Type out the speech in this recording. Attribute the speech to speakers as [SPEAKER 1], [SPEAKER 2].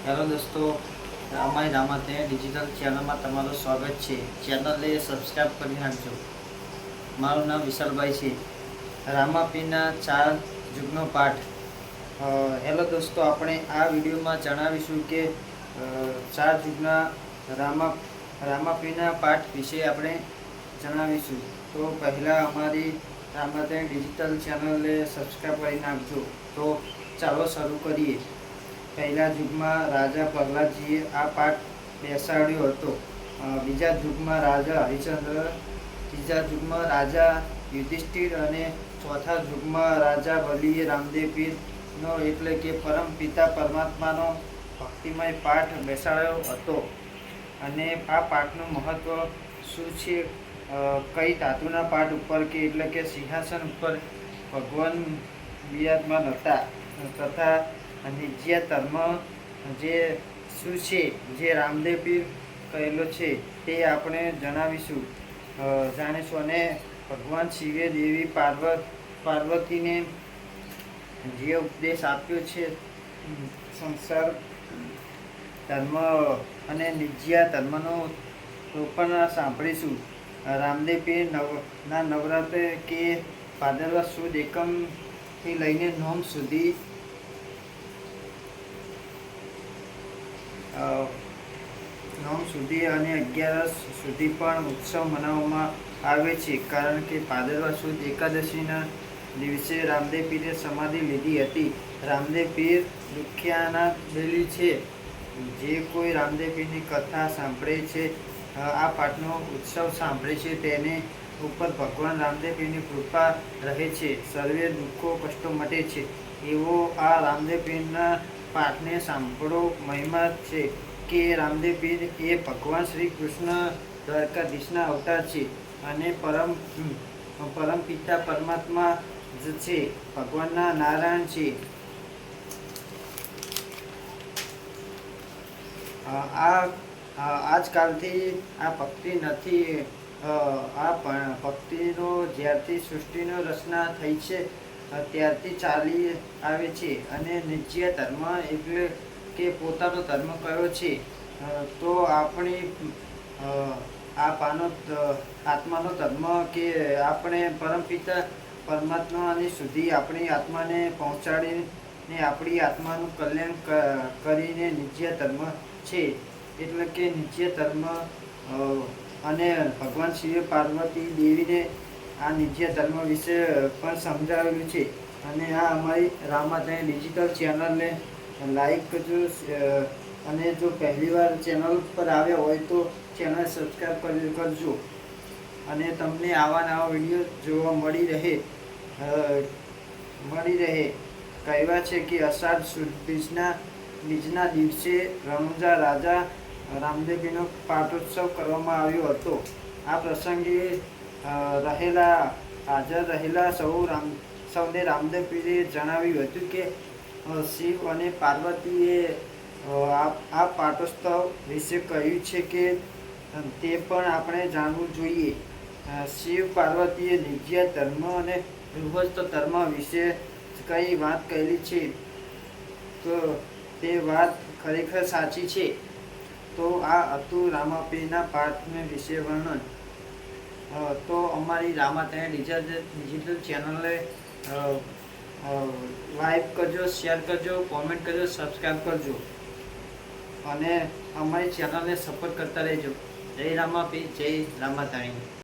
[SPEAKER 1] Hello દોસ્તો, અમારી રામાતે digital ચેનલમાં તમારું સ્વાગત છે. ચેનલને સબસ્ક્રાઈબ કરી નાખજો. મારું નામ વિશાલભાઈ છે. રામાપીરના 4 યુગનો પાઠ. હેલો દોસ્તો, આપણે આ વિડીયોમાં જણાવીશું કે 4 યુગના રામાપીરના પાઠ વિશે આપણે જણાવીશું. તો પહેલાં અમારી રામાતે ડિજિટલ ચેનલને સબસ્ક્રાઈબ કરી નાખજો. તો ચાલો શરૂ કરીએ. પહેલા યુગમાં રાજા પ્રહલાદજીએ આ પાઠ બેસાડ્યો હતો. બીજા યુગમાં રાજા હરિશ્ચંદ્ર, ત્રીજા યુગમાં રાજા યુધિષ્ઠિર અને ચોથા યુગમાં રાજા બલિએ રામદેવ પીરનો એટલે કે પરમ પિતા પરમાત્માનો ભક્તિમય પાઠ બેસાડ્યો હતો. અને આ પાઠનું મહત્ત્વ શું છે? કઈ ધાતુના પાઠ ઉપર કે એટલે કે સિંહાસન ઉપર ભગવાન બિરાજમાન હતા તથા નિજ્યા ધર્મ જે શું છે, જે રામદેવ પીર કહેલો છે તે આપણે જાણીશું. અને ભગવાન શિવે દેવી પાર્વતીને જે ઉપદેશ આપ્યો છે સંસાર ધર્મ અને નિજ્યા ધર્મનો તો પણ સાંભળીશું. રામદેવ પીર ના નવરાત્ર કે ભાદરવા સુદ એકમથી લઈને નોમ સુધી અને 11 સુધી પણ ઉત્સવ મનાવવામાં આવે છે. કારણ કે ભાદરવા સુદ એકાદશીના દિવસે રામદેવ પીરે સમાધિ લીધી હતી. રામદેવ પીર દુખ્યાના દિલી છે. જે કોઈ રામદેવ પીરની કથા સાંભળે છે, આ પાઠનો ઉત્સવ સાંભળે છે, તેને ઉપર ભગવાન રામદેવ પીરની કૃપા રહે છે. સર્વે દુઃખો કષ્ટો મટે છે. એવો આ રામદેવ પીરના પાઠને સાંભળો. મહિમા છે કે રામદેવ પીર એ ભગવાન શ્રી કૃષ્ણ દ્વારકાધીશના અવતાર છે અને પરમ પિતા પરમાત્મા જ છે. ભગવાનના નારાયણ છે. આજકાલથી આ ભક્તિ નથી. આ ભક્તિનો જ્યારથી સૃષ્ટિનો રચના થઈ છે ત્યારથી ચાલી આવે છે. અને નિજ્ય ધર્મ એટલે કે પોતાનો ધર્મ કયો છે? તો આપણી આત્માનો ધર્મ કે આપણે પરમપિતા પરમાત્માની સુધી આપણી આત્માને પહોંચાડીને આપણી આત્માનું કલ્યાણ કરીને નિજ્ય ધર્મ છે. એટલે કે નિજ્ય ધર્મ અને ભગવાન શિવે પાર્વતી દેવીને આ નિજ્ય ધર્મ વિશે પણ સમજાવેલું છે. અને આ અમારી રામાધન ડિજિટલ ચેનલને લાઈક કરજો. અને જો પહેલીવાર ચેનલ પર આવ્યા હોય તો ચેનલ સબસ્ક્રાઈબ કરજો. અને તમને આવા નવા વિડીયો જોવા મળી રહે. કહેવાય છે કે અષાઢ સુદ બીજના દિવસે રણુજા રાજા રામદેવપીરનો પાટોત્સવ કરવામાં આવ્યો હતો. આ પ્રસંગે હાજર રહેલા સૌને રામદેવ પીરે જણાવ્યું હતું કે શિવ અને પાર્વતીએ આ પાટોત્સવ વિશે કહ્યું છે કે તે પણ આપણે જાણવું જોઈએ. શિવ પાર્વતીએ નિજ્ય ધર્મ અને ગૃહસ્થ ધર્મ વિશે કઈ વાત કહેલી છે, તો તે વાત ખરેખર સાચી છે. તો આ હતું રામાપીરના પાઠને વિશે વર્ણન. તો અમારી રામાપીર ડિજિટલ ચેનલને લાઈક કરજો, શેર કરજો, કોમેન્ટ કરજો, સબસ્ક્રાઈબ કરજો અને અમારી ચેનલને સપોર્ટ કરતા રહેજો. જય રામાપીર, જય રામાતાણી.